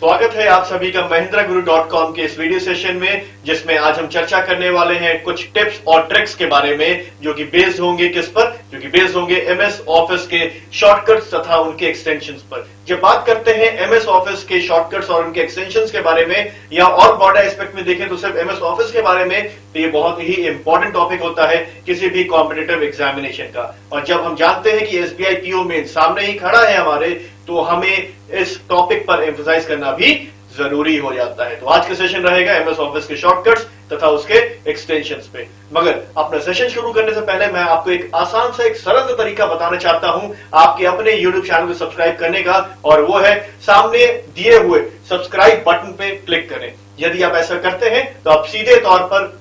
स्वागत है आप सभी का mahindraguru.com के इस वीडियो सेशन में, जिसमें आज हम चर्चा करने वाले हैं कुछ टिप्स और ट्रिक्स के बारे में, जो कि बेस्ड होंगे किस पर? जो कि बेस्ड होंगे एमएस ऑफिस के शॉर्टकट्स तथा उनके एक्सटेंशंस पर। जब बात करते हैं एमएस ऑफिस के शॉर्टकट्स और उनके एक्सटेंशंस के बारे में, या और ब्रॉडर एस्पेक्ट में देखें तो सिर्फ एमएस ऑफिस के बारे में, तो ये बहुत ही इंपॉर्टेंट टॉपिक होता है किसी भी कॉम्पिटिटिव एग्जामिनेशन का। और जब हम जानते हैं कि एसबीआई पीओ में सामने ही खड़ा है हमारे, तो हमें इस टॉपिक पर एम्फसाइज करना भी जरूरी हो जाता है। तो आज का सेशन रहेगा एमएस ऑफिस के शॉर्टकट्स तथा उसके एक्सटेंशंस पे। मगर अपना सेशन शुरू करने से पहले मैं आपको एक आसान सा, एक सरल सा तरीका बताना चाहता हूं आपके अपने यूट्यूब चैनल को सब्सक्राइब करने का, और वो है सामने दिए हुए सब्सक्राइब बटन पे क्लिक करें। यदि आप ऐसा करते हैं तो आप सीधे तौर पर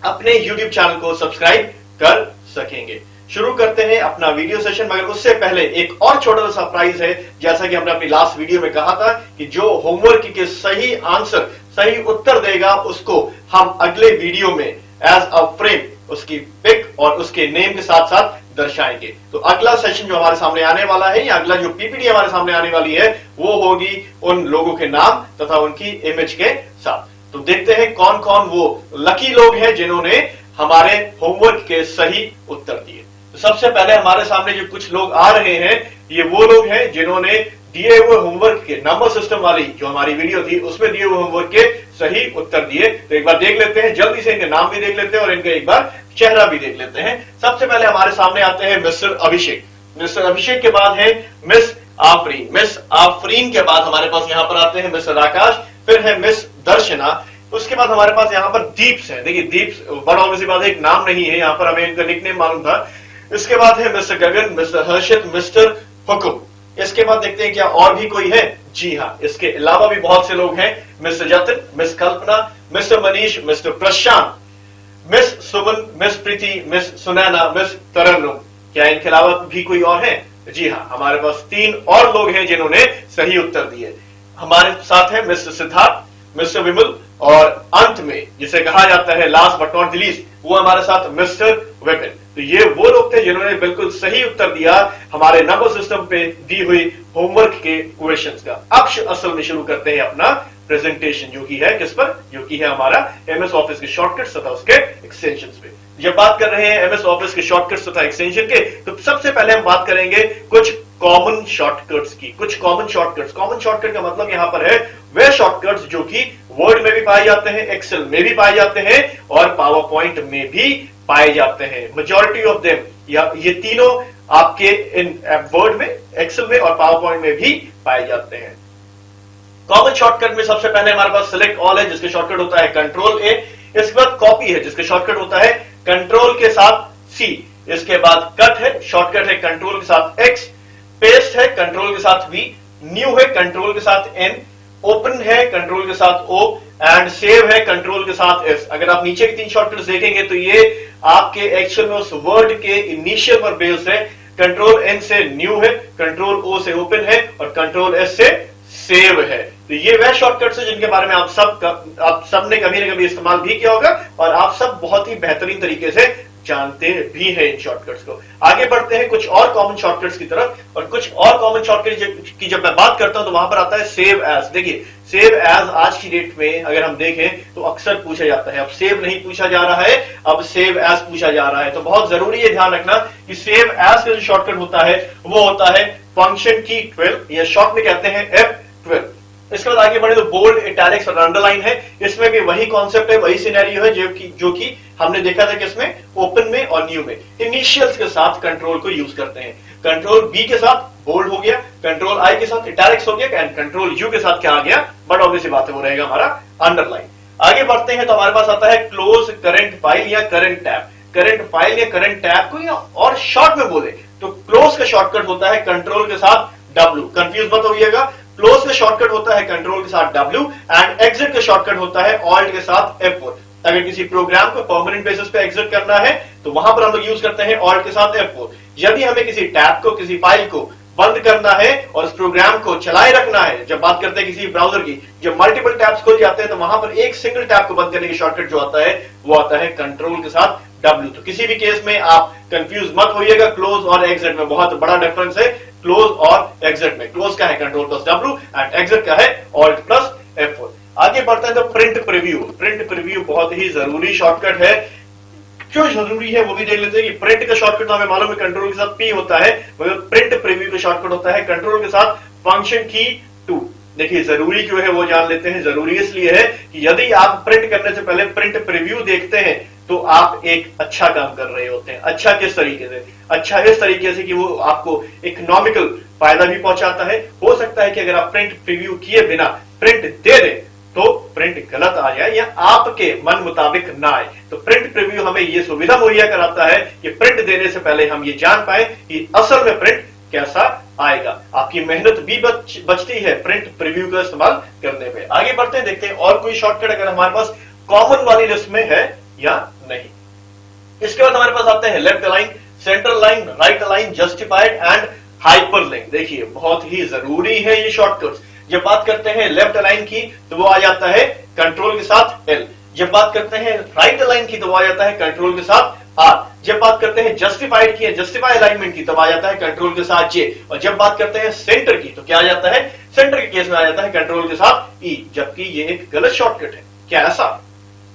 अपने यूट्यूब चैनल को सब्सक्राइब कर सकेंगे। शुरू करते हैं अपना वीडियो सेशन, मगर उससे पहले एक और छोटा सा सरप्राइज है। जैसा कि हमने अपनी लास्ट वीडियो में कहा था कि जो होमवर्क के सही आंसर, सही उत्तर देगा, उसको हम अगले वीडियो में एज अ फ्रेम उसकी पिक और उसके नेम के साथ साथ दर्शाएंगे। तो अगला सेशन जो हमारे सामने आने वाला है, या अगला जो पीपीटी हमारे सामने आने वाली है, वो होगी उन लोगों के नाम तथा उनकी इमेज के साथ। तो देखते हैं कौन कौन वो लकी लोग हैं जिन्होंने हमारे होमवर्क के सही उत्तर दिए। तो सबसे पहले हमारे सामने जो कुछ लोग आ रहे हैं, ये वो लोग हैं जिन्होंने दिए हुए होमवर्क के नंबर सिस्टम वाली जो हमारी वीडियो थी उसमें दिए हुए होमवर्क के सही उत्तर दिए। तो एक बार देख लेते हैं, जल्दी से इनके नाम भी देख लेते हैं और इनका एक बार चेहरा भी देख लेते हैं। सबसे पहले हमारे सामने आते हैं मिस्टर अभिषेक। मिस्टर अभिषेक के बाद है मिस आफरीन। मिस आफरीन के बाद हमारे पास यहाँ पर आते हैं मिस्टर आकाश, फिर है मिस दर्शना, उसके बाद हमारे पास यहाँ पर दीप्स है। देखिए दीप्स बड़ा ऑब्वियसली बात है, एक नाम नहीं है यहाँ पर, हमें इनका निकनेम मालूम था। इसके बाद है मिस्टर गगन, मिस्टर हर्षित, मिस्टर हुकुम। इसके बाद देखते हैं क्या और भी कोई है। जी हाँ, इसके अलावा भी बहुत से लोग हैं। मिस्टर जतिन, मिस कल्पना, मिस्टर मनीष, मिस्टर प्रशांत, मिस सुमन, मिस प्रीति, मिस सुनैना, मिस तरन्नुम। क्या इनके अलावा भी कोई और है? जी हाँ, हमारे पास 3 और लोग हैं जिन्होंने सही उत्तर दिए। हमारे साथ है मिस्टर सिद्धार्थ, मिस्टर विमल, और अंत में जिसे कहा जाता है last but not the least, वो हमारे साथ मिस्टर विपिन। तो ये वो लोग थे जिन्होंने बिल्कुल सही उत्तर दिया हमारे नंबर सिस्टम पे दी हुई होमवर्क के क्वेश्चंस का। अब असल में शुरू करते हैं अपना प्रेजेंटेशन, जो कि है किस पर? जो कि है हमारा एमएस ऑफिस के शॉर्टकट्स तथा उसके एक्सटेंशंस पे। जब बात कर रहे हैं एमएस ऑफिस के शॉर्टकट्स तथा एक्सटेंशन के, तो सबसे पहले हम बात करेंगे कुछ कॉमन शॉर्टकट्स की। कुछ कॉमन शॉर्टकट्स, कॉमन शॉर्टकट का मतलब यहां पर है वे शॉर्टकट्स जो कि वर्ड में भी पाए जाते हैं, एक्सेल में भी पाए जाते हैं और पावर पॉइंट में भी पाए जाते हैं। मेजॉरिटी ऑफ देम, या ये तीनों आपके इन वर्ड में, एक्सेल में और पावर पॉइंट में भी पाए जाते हैं। कॉमन शॉर्टकट में सबसे पहले हमारे पास सिलेक्ट ऑल है, जिसके शॉर्टकट होता है कंट्रोल ए। इसके बाद कॉपी है, जिसके शॉर्टकट होता है कंट्रोल के साथ सी। इसके बाद कट है, शॉर्टकट है कंट्रोल के साथ एक्स। पेस्ट है कंट्रोल के साथ वी। न्यू है कंट्रोल के साथ एन। ओपन है कंट्रोल के साथ ओ, एंड सेव है कंट्रोल के साथ एस। अगर आप नीचे के 3 शॉर्टकट्स देखेंगे तो ये आपके एक्चुअल में उस वर्ड के इनिशियल पर बेस्ड है। कंट्रोल एन से न्यू है, कंट्रोल ओ से ओपन है और कंट्रोल एस से सेव है। तो ये वह शॉर्टकट्स है जिनके बारे में आप सब ने कभी ना कभी इस्तेमाल भी किया होगा, और आप सब बहुत ही बेहतरीन तरीके से जानते भी हैं इन शॉर्टकट्स को। आगे बढ़ते हैं कुछ और कॉमन शॉर्टकट्स की तरफ, और कुछ और कॉमन शॉर्टकट्स की जब मैं बात करता हूं तो वहां पर आता है सेव एज। देखिए सेव एज आज की डेट में अगर हम देखें तो अक्सर पूछा जाता है। अब सेव नहीं पूछा जा रहा है, अब सेव एज पूछा जा रहा है। तो बहुत जरूरी है ध्यान रखना कि सेव एज का जो शॉर्टकट होता है वो होता है फंक्शन की 12, या शॉर्ट में कहते हैं F12। इसके बाद आगे बढ़े तो बोल्ड, इटैलिक्स और अंडरलाइन है। इसमें भी वही कॉन्सेप्ट है, वही सिनेरियो है जो कि हमने देखा था किसमें, ओपन में और न्यू में। इनिशियल्स के साथ कंट्रोल को यूज करते हैं। कंट्रोल बी के साथ बोल्ड हो गया, कंट्रोल आई के साथ इटैलिक्स हो गया, एंड कंट्रोल यू के साथ क्या आ गया? बट ऑब्वियसली बात है वो रहेगा हमारा अंडरलाइन। आगे बढ़ते हैं तो हमारे पास आता है क्लोज करंट फाइल या करंट टैब। करंट फाइल या करंट टैब को, या और शॉर्ट में बोले तो क्लोज का शॉर्टकट होता है कंट्रोल के साथ W। कंफ्यूज मत होइएगा, क्लोज का शॉर्टकट होता है कंट्रोल के साथ W, एंड एग्जिट का शॉर्टकट होता है ऑल्ट के साथ F4। अगर किसी प्रोग्राम को परमानेंट बेसिस पे एग्जिट करना है तो वहां पर हम लोग यूज करते हैं ऑल्ट के साथ F4। यदि हमें किसी टैब को, किसी फाइल को बंद करना है और उस प्रोग्राम को चलाए रखना है, जब बात करते हैं किसी ब्राउजर की, जब मल्टीपल टैब्स खुल जाते हैं तो वहां पर एक सिंगल टैब को बंद करने की शॉर्टकट जो आता है वो आता है कंट्रोल के साथ W। तो किसी भी केस में आप कंफ्यूज मत होइएगा, क्लोज और एग्जिट में बहुत बड़ा डिफरेंस है। क्लोज और एग्जिट में क्लोज का है control plus W and exit का है ऑल्ट प्लस F4। आगे बढ़ते हैं तो प्रिंट प्रीव्यू। प्रिंट प्रीव्यू बहुत ही जरूरी शॉर्टकट है। क्यों जरूरी है वो भी देख लेते हैं कि प्रिंट का शॉर्टकट तो हमें मालूम है कंट्रोल के साथ P होता है, मगर प्रिंट प्रीव्यू का शॉर्टकट होता है कंट्रोल के साथ फंक्शन की 2। देखिए जरूरी क्यों है वो जान लेते हैं। जरूरी इसलिए है कि यदि आप प्रिंट करने से पहले प्रिंट प्रीव्यू देखते हैं तो आप एक अच्छा काम कर रहे होते हैं। अच्छा किस तरीके से? अच्छा इस तरीके से कि वो आपको इकोनॉमिकल फायदा भी पहुंचाता है। हो सकता है कि अगर आप प्रिंट प्रीव्यू किए बिना प्रिंट दे दें तो प्रिंट गलत आ जाए या आपके मन मुताबिक ना आए। तो प्रिंट प्रीव्यू हमें यह सुविधा मुहैया कराता है कि प्रिंट देने से पहले हम ये जान पाए कि असल में प्रिंट कैसा आएगा। आपकी मेहनत भी बचती है प्रिंट प्रीव्यू का इस्तेमाल करने में। आगे बढ़ते हैं, देखते हैं और कोई शॉर्टकट अगर हमारे पास कॉमन वाली लिस्ट में है या नहीं। इसके बाद हमारे पास आते हैं left align, centre line, right align, justified and hyperlink. देखिए बहुत ही जरूरी है ये शॉर्टकट्स। जब बात करते हैं लेफ्ट अलाइन की तो वो आ जाता है कंट्रोल के साथ L। जब बात करते हैं राइट अलाइन की तो वो आ जाता है कंट्रोल के साथ R। जब बात करते हैं जस्टिफाइड की, जस्टिफाई अलाइनमेंट की, तब आ जाता है कंट्रोल के साथ J। और जब बात करते हैं सेंटर की तो क्या आ जाता है? सेंटर के केस में आ जाता है कंट्रोल के साथ E। जबकि ये एक गलत शॉर्टकट है। क्या ऐसा?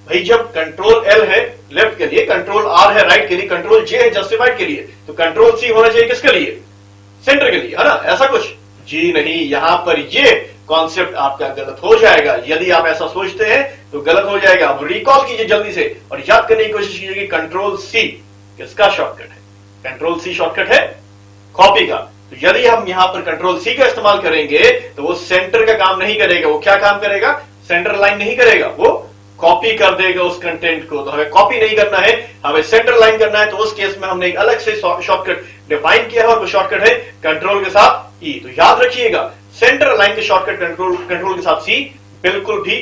भाई जब कंट्रोल L है लेफ्ट के लिए, कंट्रोल R है राइट के लिए, कंट्रोल J है जस्टिफाइड के लिए, तो कंट्रोल C होना चाहिए किसके लिए? सेंटर के लिए, है ना? ऐसा कुछ? जी नहीं, यहां पर ये कॉन्सेप्ट आपका गलत हो जाएगा। यदि आप ऐसा सोचते हैं तो गलत हो जाएगा। अब रिकॉल कीजिए जल्दी से और याद करने की कोशिश कीजिए कि कंट्रोल C किसका शॉर्टकट है? कंट्रोल C शॉर्टकट है कॉपी का। तो यदि हम यहां पर कंट्रोल C का इस्तेमाल करेंगे तो वो सेंटर का काम नहीं करेगा। वो क्या काम करेगा? सेंटर लाइन नहीं करेगा, वो कॉपी कर देगा उस कंटेंट को। तो हमें कॉपी नहीं करना है, हमें सेंटर लाइन करना है। तो उस केस में हमने एक अलग से शॉर्टकट डिफाइन किया है और वो शॉर्टकट है कंट्रोल के साथ E। तो याद रखिएगा सेंटर लाइन के शॉर्टकट कंट्रोल के साथ C बिल्कुल भी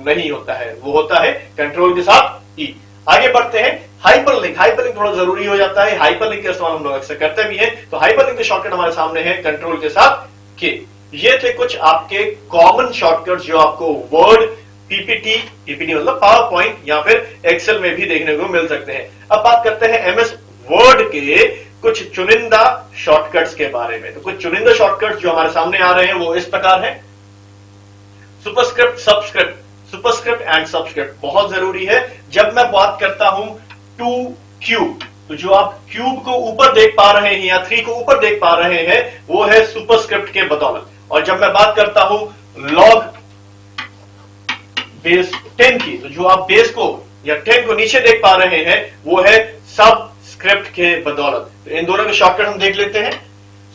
नहीं होता है, वो होता है कंट्रोल के साथ E। आगे बढ़ते हैं हाइपरलिंक। हाइपरलिंक थोड़ा जरूरी हो जाता है। हाइपरलिंक का इस्तेमाल हम लोग अक्सर करते भी हैं। तो हाइपरलिंक के शॉर्टकट हमारे सामने है कंट्रोल के साथ K। ये थे कुछ आपके कॉमन शॉर्टकट जो आपको वर्ड, पीपीटी मतलब पावर पॉइंट या फिर एक्सेल में भी देखने को मिल सकते हैं। अब बात करते हैं एमएस वर्ड के कुछ चुनिंदा शॉर्टकट्स के बारे में। तो कुछ चुनिंदा शॉर्टकट्स जो हमारे सामने आ रहे हैं वो इस प्रकार हैं। Superscript, subscript, superscript and subscript बहुत जरूरी है। जब मैं बात करता हूं टू क्यूब, तो जो आप क्यूब को ऊपर देख पा रहे हैं या 3 को ऊपर देख पा रहे हैं वो है सुपरस्क्रिप्ट के बदौलत। और जब मैं बात करता हूं लॉग बेस 10 की, तो जो आप बेस को या 10 को नीचे देख पा रहे हैं वो है सबस्क्रिप्ट के बदौलत। तो इन दोनों के शॉर्टकट हम देख लेते हैं।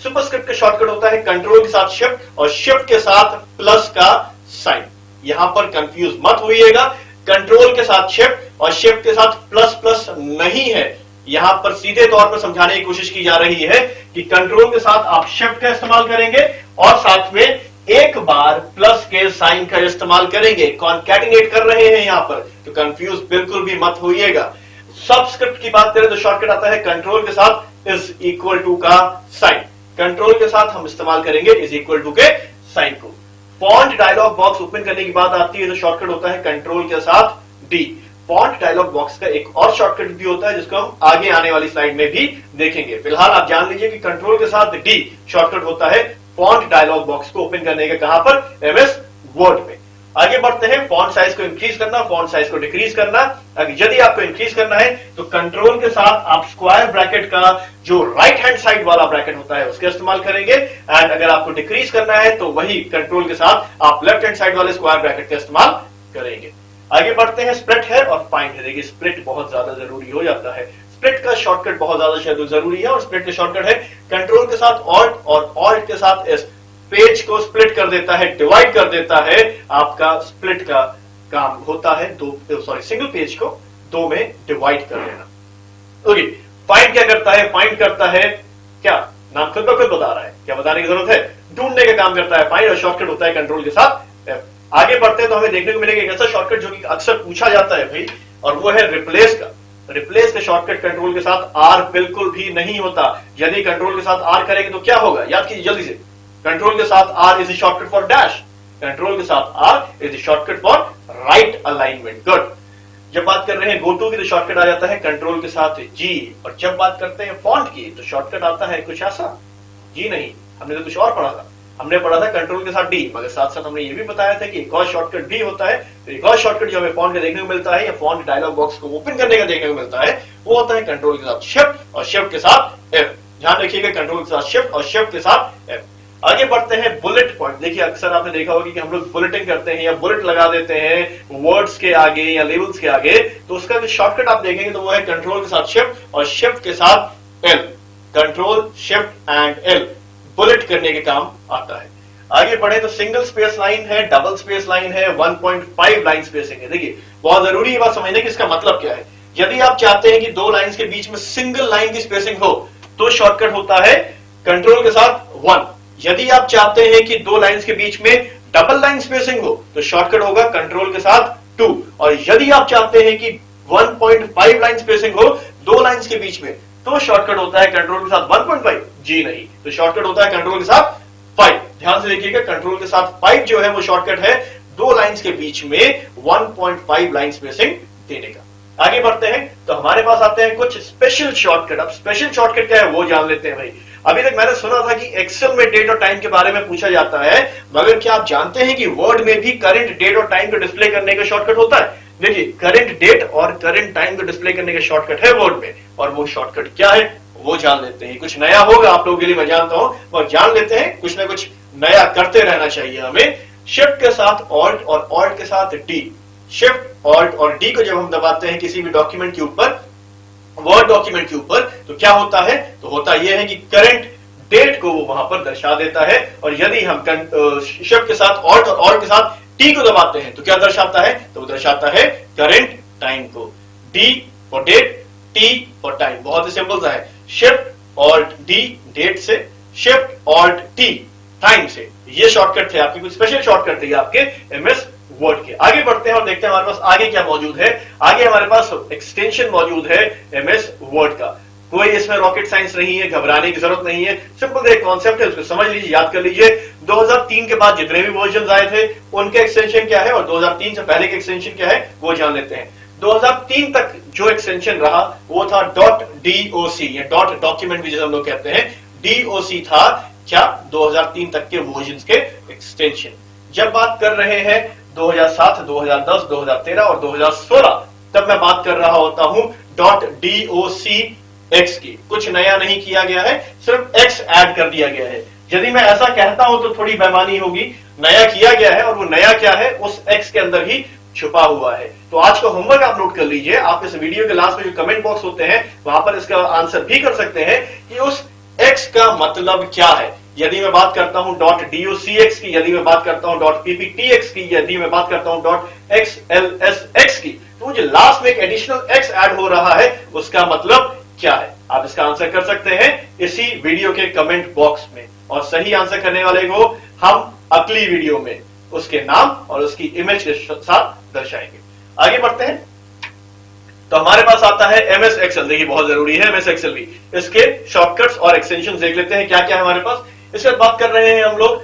सुपरस्क्रिप्ट का शॉर्टकट होता है कंट्रोल के साथ शिफ्ट और शिफ्ट के साथ प्लस का साइन। यहां पर कंफ्यूज मत होइएगा, कंट्रोल के साथ शिफ्ट और शिफ्ट के साथ प्लस प्लस नहीं है। यहां पर सीधे तौर पर समझाने की कोशिश की जा रही है कि कंट्रोल के साथ आप शिफ्ट का इस्तेमाल करेंगे और साथ में एक बार प्लस के साइन का इस्तेमाल करेंगे। कॉन्कैटिनेट कर रहे हैं यहां पर, तो कंफ्यूज बिल्कुल भी मत होइएगा। सबस्क्रिप्ट की बात करें तो शॉर्टकट आता है कंट्रोल के साथ इज इक्वल टू का साइन। कंट्रोल के साथ हम इस्तेमाल करेंगे इज इक्वल टू के साइन को। फॉन्ट डायलॉग बॉक्स ओपन करने की बात आती है तो शॉर्टकट होता है कंट्रोल के साथ डी। फॉन्ट डायलॉग बॉक्स का एक और शॉर्टकट भी होता है जिसको हम आगे आने वाली स्लाइड में भी देखेंगे। फिलहाल आप जान लीजिए कि कंट्रोल के साथ डी शॉर्टकट होता है फॉन्ट डायलॉग बॉक्स को ओपन करने का। कहां पर? एमएस वर्ड में। आगे बढ़ते हैं, फॉन्ट साइज को इंक्रीज करना, फॉन्ट साइज को डिक्रीज करना। यदि आपको इंक्रीज करना है तो कंट्रोल के साथ आप स्क्वायर ब्रैकेट का जो राइट हैंड साइड वाला ब्रैकेट होता है उसका इस्तेमाल करेंगे। एंड अगर आपको डिक्रीज करना है तो वही कंट्रोल के साथ आप लेफ्ट हैंड साइड वाले स्क्वायर ब्रैकेट का इस्तेमाल करेंगे। आगे बढ़ते हैं, स्प्लिट है और फाइंड है। देखिए स्प्लिट बहुत ज्यादा जरूरी हो जाता है। स्प्लिट का शॉर्टकट बहुत ज्यादा जरूरी है और स्प्लिट का शॉर्टकट है कंट्रोल के साथ ऑल्ट और ऑल्ट के साथ एस। पेज को स्प्लिट कर देता है, डिवाइड कर देता है। आपका स्प्लिट का काम होता है सिंगल पेज को 2 में डिवाइड कर देना। ओके, फाइंड क्या करता है? फाइंड करता है क्या? नाम खुद ब खुद बता रहा है, क्या बताने की जरूरत है? ढूंढने का काम करता है फाइंड और शॉर्टकट होता है कंट्रोल के साथ एफ। आगे बढ़ते हैं तो हमें देखने को मिलेगा एक ऐसा शॉर्टकट जो कि अक्सर पूछा जाता है भाई, और वो है रिप्लेस का। रिप्लेस का शॉर्टकट कंट्रोल के साथ आर बिल्कुल भी नहीं होता। यदि कंट्रोल के साथ आर करेंगे तो क्या होगा? याद कीजिए जल्दी से। कंट्रोल के साथ R is the shortcut for dash. Control के साथ R is the shortcut for right alignment. Good. जब बात कर रहे हैं गो टू की तो शॉर्टकट आ जाता है कंट्रोल के साथ जी, और जब बात करते हैं फॉन्ट की तो शॉर्टकट आता है कुछ ऐसा, जी नहीं, हमने तो कुछ और पढ़ा था, हमने पढ़ा था कंट्रोल के साथ डी, मगर साथ साथ हमने ये भी बताया था कि एक और शॉर्टकट भी होता है। तो एक और शॉर्टकट जो हमें फॉन्ट का देखने को मिलता है या फॉन्ट डायलॉग बॉक्स को ओपन करने का देखने को मिलता है, वो होता है कंट्रोल के साथ शिफ्ट और शिफ्ट के साथ एफ। ध्यान रखिएगा, कंट्रोल के साथ शिफ्ट और शिफ्ट के साथ एफ। आगे बढ़ते हैं बुलेट पॉइंट। देखिए अक्सर आपने देखा होगा कि हम लोग बुलेटिंग करते हैं या बुलेट लगा देते हैं वर्ड्स के आगे या लेबल्स के आगे, तो उसका जो शॉर्टकट आप देखेंगे तो वो है कंट्रोल के साथ शिफ्ट और शिफ्ट के साथ L. Control shift and L bullet करने के काम आता है। आगे बढ़े तो सिंगल स्पेस लाइन है, डबल स्पेस लाइन है, 1.5 लाइन स्पेसिंग है। देखिए बहुत जरूरी है बात समझने की इसका मतलब क्या है। यदि आप चाहते हैं कि दो लाइंस के बीच में सिंगल लाइन की स्पेसिंग हो तो शॉर्टकट होता है कंट्रोल के साथ 1। यदि आप चाहते हैं कि दो लाइंस के बीच में डबल लाइन स्पेसिंग हो तो शॉर्टकट होगा कंट्रोल के साथ 2। और यदि आप चाहते हैं कि 1.5 लाइन स्पेसिंग हो दो लाइंस के बीच में तो शॉर्टकट होता है कंट्रोल के साथ 1.5, जी नहीं, तो शॉर्टकट होता है कंट्रोल के साथ 5। ध्यान से देखिएगा, कंट्रोल के साथ 5 जो है वो शॉर्टकट है दो लाइंस के बीच में 1.5 लाइन स्पेसिंग देने का। आगे बढ़ते हैं तो हमारे पास आते हैं कुछ स्पेशल शॉर्टकट। अब स्पेशल शॉर्टकट क्या है वो जान लेते हैं भाई। अभी तक मैंने सुना था कि एक्सेल में डेट और टाइम के बारे में पूछा जाता है, मगर क्या आप जानते हैं कि वर्ड में भी करंट डेट और टाइम को डिस्प्ले करने का शॉर्टकट होता है। देखिए करंट डेट और करंट टाइम को डिस्प्ले करने का शॉर्टकट है वर्ड में, और वो शॉर्टकट क्या है वो जान लेते हैं। कुछ नया होगा आप लोगों के लिए, मैं जानता हूं, और जान लेते हैं। कुछ ना कुछ नया करते रहना चाहिए हमें। शिफ्ट के साथ ऑल्ट और ऑल्ट के साथ डी। शिफ्ट ऑल्ट और डी को जब हम दबाते हैं किसी भी डॉक्यूमेंट के ऊपर, वर्ड डॉक्यूमेंट के ऊपर, तो क्या होता है, तो होता यह है कि करंट डेट को वो वहां पर दर्शा देता है। और यदि हम शिफ्ट के साथ ऑल्ट और ऑल्ट के साथ टी को दबाते हैं तो क्या दर्शाता है, तो वो दर्शाता है करंट टाइम को। D for date, T for time. बहुत ही सिंपल सा है। शिफ्ट ऑल्ट डी डेट से, शिफ्ट ऑल्ट टी टाइम से। ये शॉर्टकट थे आपके, कुछ स्पेशल शॉर्टकट थे आपके एमएस वर्ड के। आगे बढ़ते हैं और देखते हैं हमारे पास आगे क्या मौजूद है। आगे हमारे पास एक्सटेंशन मौजूद है एमएस वर्ड का। कोई इसमें रॉकेट साइंस नहीं है, घबराने की जरूरत नहीं है। सिंपल एक कॉन्सेप्ट है, उसको समझ लीजिए, याद कर लीजिए। 2003 के बाद जितने भी वर्जन आए थे उनके एक्सटेंशन क्या है और 2003 से पहले के एक्सटेंशन क्या है वो जान लेते हैं। 2003 तक जो एक्सटेंशन रहा वो था .doc या डॉट डॉक्यूमेंट भी जैसे हम लोग कहते हैं, DOC था क्या 2003 तक के वर्जन के एक्सटेंशन। जब बात कर रहे हैं 2007, 2010, 2013 और 2016, तब मैं बात कर रहा होता हूं .docx की। कुछ नया नहीं किया गया है, सिर्फ x ऐड कर दिया गया है। यदि मैं ऐसा कहता हूं तो थोड़ी बेईमानी होगी। नया किया गया है और वो नया क्या है उस x के अंदर ही छुपा हुआ है। तो आज का होमवर्क आप नोट कर लीजिए। आप इस वीडियो के लास्ट में जो कमेंट बॉक्स होते हैं वहां पर इसका आंसर भी कर सकते हैं कि उस x का मतलब क्या है। यदि मैं बात करता हूं .docx की, यदि मैं बात करता हूं .pptx की, यदि मैं बात करता हूं .xlsx की, तो जो लास्ट में एक एडिशनल x ऐड हो रहा है उसका मतलब क्या है। आप इसका आंसर कर सकते हैं इसी वीडियो के कमेंट बॉक्स में, और सही आंसर करने वाले को हम अगली वीडियो में उसके नाम और उसकी इमेज के साथ दर्शाएंगे। आगे बढ़ते हैं तो हमारे पास आता है एमएस एक्सेल। देखिए बहुत जरूरी है एमएस एक्सेल भी। इसके शॉर्टकट्स और एक्सटेंशन देख लेते हैं क्या क्या है हमारे पास। इसके बाद बात कर रहे हैं हम लोग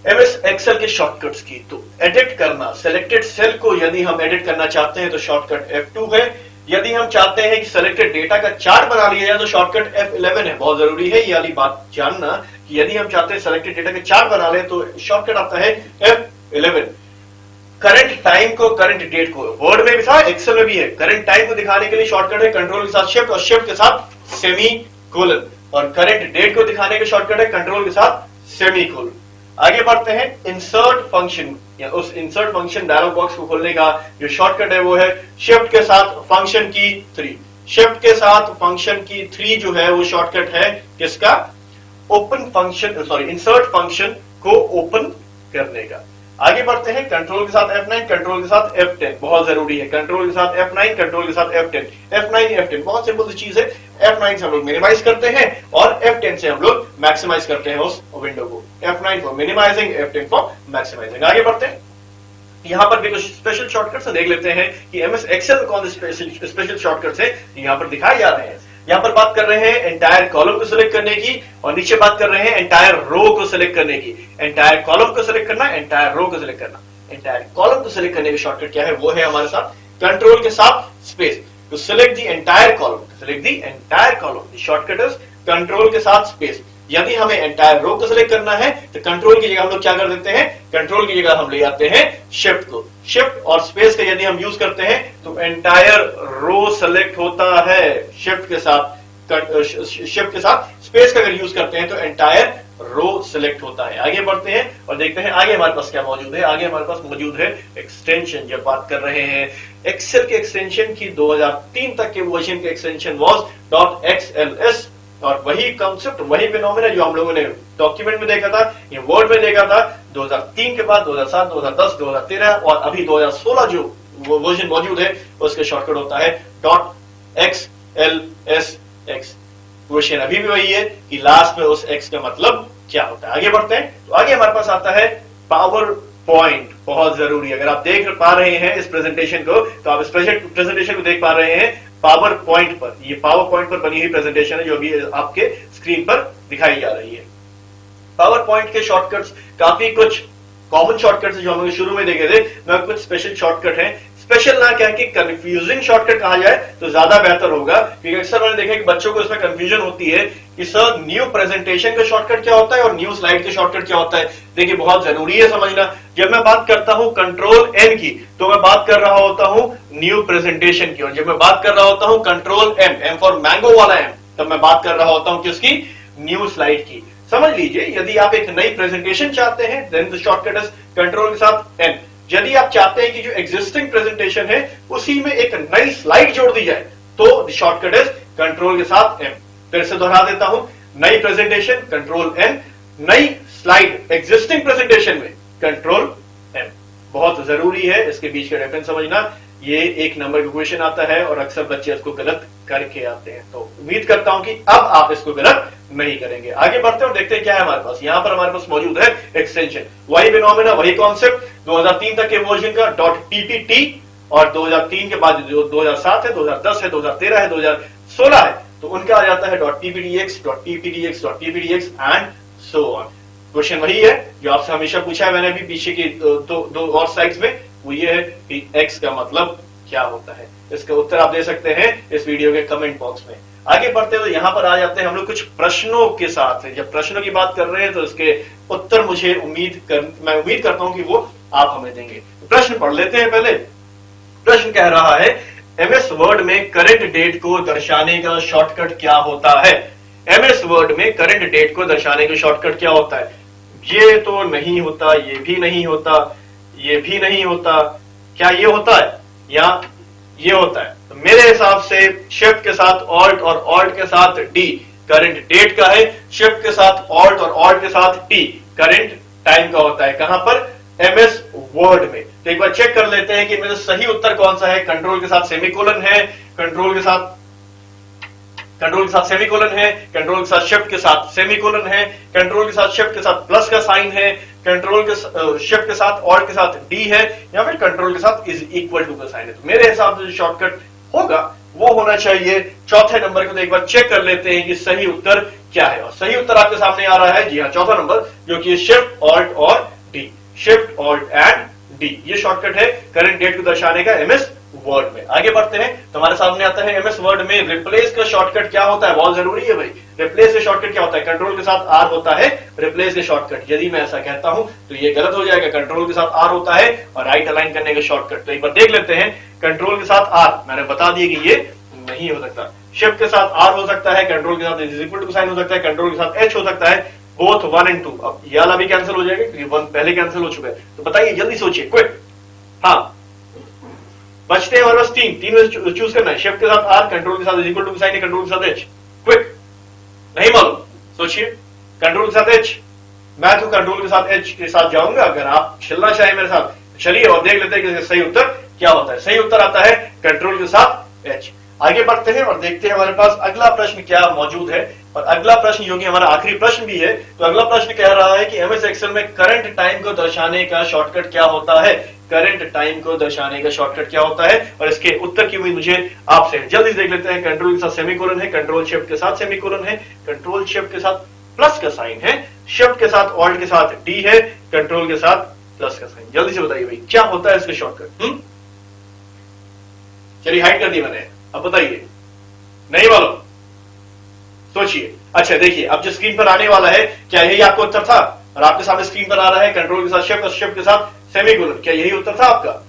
एमएस एक्सेल के शॉर्टकट्स की। तो एडिट करना, सिलेक्टेड सेल को यदि हम एडिट करना चाहते हैं तो शॉर्टकट F2 है। यदि हम चाहते हैं कि सिलेक्टेड डेटा का चार्ट बना लिया जाए तो शॉर्टकट F11 है। बहुत जरूरी है ये वाली बात जानना कि यदि हम चाहते हैं सिलेक्टेड डेटा का चार्ट बना ले तो शॉर्टकट आता है F11। करंट टाइम को, करंट डेट को, वर्ड में भी था एक्सेल में भी है। करंट टाइम को दिखाने के लिए शॉर्टकट है कंट्रोल के साथ शिफ्ट और शिफ्ट के साथ सेमी कोलन, और करंट डेट को दिखाने का शॉर्टकट है कंट्रोल के साथ सेमी कोलन। आगे बढ़ते हैं इंसर्ट फंक्शन, या उस इंसर्ट फंक्शन डायलॉग बॉक्स को खोलने का जो शॉर्टकट है वो है शिफ्ट के साथ फंक्शन की 3। शिफ्ट के साथ फंक्शन की 3 जो है वो शॉर्टकट है किसका, open function, sorry insert function को ओपन करने का। आगे बढ़ते हैं कंट्रोल के साथ F9, कंट्रोल के साथ F10, बहुत जरूरी है। कंट्रोल के साथ F9, कंट्रोल के साथ F10, F9 F10 बहुत सिंपल सी चीज है। F9 से हम लोग मिनिमाइज करते हैं और F10 से हम लोग मैक्सिमाइज करते हैं उस विंडो को। F9 for minimising, F10 for maximising. आगे बढ़ते हैं, यहां पर भी कुछ स्पेशल शॉर्टकट्स देख लेते हैं कि एमएस एक्सेल में कौन से स्पेशल शॉर्टकट्स है यहां पर दिखाए जा रहे हैं। यहां पर बात कर रहे हैं एंटायर कॉलम को सिलेक्ट करने की, और नीचे बात कर रहे हैं एंटायर रो को सिलेक्ट करने की। एंटायर कॉलम को सिलेक्ट करना, एंटायर रो को सिलेक्ट करना। एंटायर कॉलम को सिलेक्ट करने का शॉर्टकट क्या है वो है हमारे साथ कंट्रोल के साथ space. To select the entire column, select the entire column, shortcut is control के साथ स्पेस। यदि हमें एंटायर रो को सिलेक्ट करना है तो कंट्रोल की जगह हम लोग क्या कर देते हैं, कंट्रोल की जगह हम ले आते हैं शिफ्ट को। शिफ्ट और स्पेस का यदि हम यूज करते हैं तो एंटायर रो सेलेक्ट होता है शिफ्ट के साथ, शिफ्ट के साथ स्पेस का अगर यूज करते हैं तो एंटायर रो सिलेक्ट होता है। आगे बढ़ते हैं और देखते हैं आगे हमारे पास क्या मौजूद है। आगे हमारे पास मौजूद है एक्सटेंशन। जब बात कर रहे हैं एक्सेल के एक्सटेंशन की, 2003 तक के वर्जन के एक्सटेंशन वाज .xls और वही कॉन्सेप्ट, वही फिनोमेना जो हम लोगों ने डॉक्यूमेंट में देखा था, ये वर्ड में देखा था 2003 के बाद 2007, 2010, 2013 और अभी 2016 जो वर्जन मौजूद है उसका शॉर्टकट होता है .xlsx। क्वेश्चन अभी भी वही है कि लास्ट में उस x का मतलब क्या होता है। आगे बढ़ते हैं तो आगे हमारे पास आता है पावर पॉइंट। बहुत जरूरी, अगर आप देख पा रहे हैं इस प्रेजेंटेशन को तो आप इस प्रेजेंटेशन को देख पा रहे हैं पावर पॉइंट पर। ये पावर पॉइंट पर बनी हुई प्रेजेंटेशन है जो अभी आपके स्क्रीन पर दिखाई जा रही है। पावर पॉइंट के शॉर्टकट्स काफी कुछ कॉमन शॉर्टकट्स जो हम शुरू में देखे थे, मैं कुछ स्पेशल शॉर्टकट हैं। स्पेशल ना क्या कि कंफ्यूजिंग शॉर्टकट कहा जाए तो ज्यादा बेहतर होगा, क्योंकि अक्सर मैंने देखा कि बच्चों को इसमें कंफ्यूजन होती है कि सर न्यू प्रेजेंटेशन का शॉर्टकट क्या होता है और न्यू स्लाइड का शॉर्टकट क्या होता है। देखिए बहुत जरूरी है समझना, जब मैं बात करता हूं कंट्रोल एन की तो मैं बात कर रहा होता हूं न्यू प्रेजेंटेशन की, और जब मैं बात कर रहा होता हूं कंट्रोल एम फॉर मैंगो वाला एम, तब मैं बात कर रहा होता हूं किसकी, न्यू स्लाइड की। समझ लीजिए यदि आप एक नई प्रेजेंटेशन चाहते हैं then the shortcut is control के साथ एन। यदि आप चाहते हैं कि जो एग्जिस्टिंग प्रेजेंटेशन है उसी में एक नई स्लाइड जोड़ दी जाए तो शॉर्टकट इज कंट्रोल के साथ एम। फिर से दोहरा देता हूं, नई प्रेजेंटेशन कंट्रोल एन, नई स्लाइड एग्जिस्टिंग प्रेजेंटेशन में कंट्रोल एम। बहुत जरूरी है इसके बीच का डिफरेंस समझना। ये एक नंबर का क्वेश्चन आता है और अक्सर बच्चे इसको गलत करके आते हैं, तो उम्मीद करता हूं कि अब आप इसको गलत नहीं करेंगे। आगे बढ़ते हैं और देखते हैं क्या है हमारे पास। यहां पर हमारे पास मौजूद है एक्सटेंशन, वही फिनोमेना, वही कॉन्सेप्ट 2003 तक के वर्जन का .ppt और 2003 के बाद जो 2007 है, 2010 है, 2013 है, 2016 है, तो उनका आ जाता है .pptx, .pptx, .pptx and so on. Question वही है जो आपसे हमेशा पूछा है मैंने अभी पीछे की दो और स्लाइड्स में, वो ये है कि x का मतलब क्या होता है। इसका उत्तर आप दे सकते हैं इस वीडियो के कमेंट बॉक्स में। आगे बढ़ते हुए यहां पर आ जाते हैं हम लोग कुछ प्रश्नों के साथ। जब प्रश्नों की बात कर रहे हैं तो इसके उत्तर मुझे मैं उम्मीद करता हूं कि वो आप हमें देंगे। प्रश्न पढ़ लेते हैं पहले। प्रश्न कह रहा है एमएस वर्ड में करंट डेट को दर्शाने का शॉर्टकट क्या होता है। एमएस वर्ड में करंट डेट को दर्शाने का शॉर्टकट क्या होता है। ये तो नहीं होता, ये भी नहीं होता, ये भी नहीं होता, क्या ये होता है या ये होता है। तो मेरे हिसाब से शिफ्ट के साथ ऑल्ट और ऑल्ट के साथ डी करंट डेट का है, शिफ्ट के साथ ऑल्ट और ऑल्ट के साथ टी करंट टाइम का होता है। कहां पर, एमएस वर्ड में। तो एक बार चेक कर लेते हैं कि मेरा सही उत्तर कौन सा है। कंट्रोल के साथ सेमीकोलन है, कंट्रोल के साथ सेमीकोलन है, कंट्रोल के साथ शिफ्ट के साथ सेमीकोलन है, कंट्रोल के साथ शिफ्ट के साथ प्लस का साइन है, कंट्रोल के शिफ्ट के साथ ऑल्ट के साथ डी है, या फिर कंट्रोल के साथ इज इक्वल टू का साइन है। तो मेरे हिसाब से जो शॉर्टकट होगा वो होना चाहिए चौथे नंबर को। तो एक बार चेक कर लेते हैं कि सही उत्तर क्या है, और सही उत्तर आपके सामने आ रहा है, जी हाँ, चौथा नंबर, जो कि शिफ्ट ऑल्ट और D, shift alt and D. ये शॉर्टकट है करंट डेट को दर्शाने का एमएस वर्ड में। आगे बढ़ते हैं तो हमारे सामने आता है एमएस वर्ड में रिप्लेस का शॉर्टकट क्या होता है। बहुत जरूरी है भाई, रिप्लेस का शॉर्टकट क्या होता है। कंट्रोल के साथ आर होता है रिप्लेस का शॉर्टकट। यदि मैं ऐसा कहता हूं तो ये गलत हो जाएगा। कंट्रोल के साथ आर होता है और राइट अलाइन करने का शॉर्टकट। तो एक बार देख लेते हैं, कंट्रोल के साथ आर मैंने बता दिया कि ये नहीं हो सकता। शिफ्ट के साथ आर हो सकता है, कंट्रोल के साथ इज इक्वल टू साइन हो सकता है, कंट्रोल के साथ एच हो सकता है, बोथ 1 and 2। अब ये वाला भी कैंसिल हो जाएगा क्योंकि 1 पहले कैंसिल हो चुका है। तो बताइए, जल्दी सोचिए, क्विक। हाँ, बचते हैं हमारे पास तीन में चूज करना है। शिफ्ट के साथ आर, कंट्रोल के साथ is equal to sign, control के साथ एच। क्विक, नहीं मालूम, सोचिए। कंट्रोल के साथ एच, मैं तो कंट्रोल के साथ एच के साथ जाऊंगा। अगर आप चलना चाहे मेरे साथ चलिए और देख लेते हैं कि सही उत्तर क्या होता है। सही उत्तर आता है कंट्रोल के साथ एच। आगे बढ़ते हैं और देखते हैं हमारे पास अगला प्रश्न क्या मौजूद है। और अगला प्रश्न जो कि हमारा आखिरी प्रश्न भी है, तो अगला प्रश्न कह रहा है कि एमएस एक्सेल में करंट टाइम को दर्शाने का शॉर्टकट क्या होता है। करंट टाइम को दर्शाने का शॉर्टकट क्या होता है, और इसके उत्तर की उम्मीद मुझे आपसे। जल्दी से देख लेते हैं। कंट्रोल के साथ सेमीकोलन है, कंट्रोल शिफ्ट के साथ सेमीकोलन है, कंट्रोल शिफ्ट के साथ प्लस का साइन है, शिफ्ट के साथ ऑल्ट के साथ डी है, कंट्रोल के साथ प्लस का साइन। जल्दी से बताइए भाई क्या होता है इसका शॉर्टकट। चलिए हाइड कर दी मैंने, अब बताइए, नहीं मालूम, सोचिए। अच्छा देखिए, अब जो स्क्रीन पर आने वाला है, क्या यही आपका उत्तर था? और आपके सामने स्क्रीन पर आ रहा है कंट्रोल के साथ शिफ्ट और शिफ्ट के साथ सेमीकोलन, क्या यही उत्तर था आपका?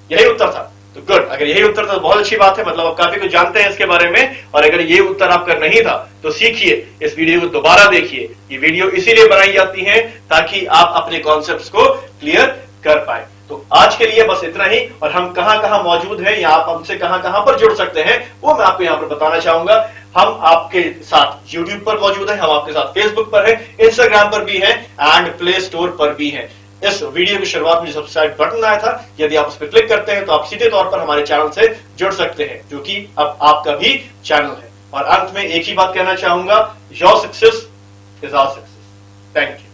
यही उत्तर था, तो गुड। अगर यही उत्तर था तो बहुत अच्छी बात है, मतलब आप काफी कुछ जानते हैं इसके बारे में। और अगर ये उत्तर आपका नहीं था तो सीखिए, इस वीडियो को दोबारा देखिए। ये वीडियो इसीलिए बनाई जाती है ताकि आप अपने कॉन्सेप्ट्स को क्लियर कर पाए। तो आज के लिए बस इतना ही, और हम कहां कहां मौजूद हैं या आप हमसे कहां कहां पर जुड़ सकते हैं वो मैं आपको यहां पर बताना चाहूंगा। हम आपके साथ YouTube पर मौजूद हैं, हम आपके साथ Facebook पर हैं, Instagram पर भी हैं एंड प्ले स्टोर पर भी हैं। इस वीडियो की शुरुआत में सब्सक्राइब बटन आया था, यदि आप उस पर क्लिक करते हैं तो आप सीधे तौर पर हमारे चैनल से जुड़ सकते हैं, जो कि अब आपका भी चैनल है। और अंत में एक ही बात कहना चाहूंगा, your success is our success. Thank you.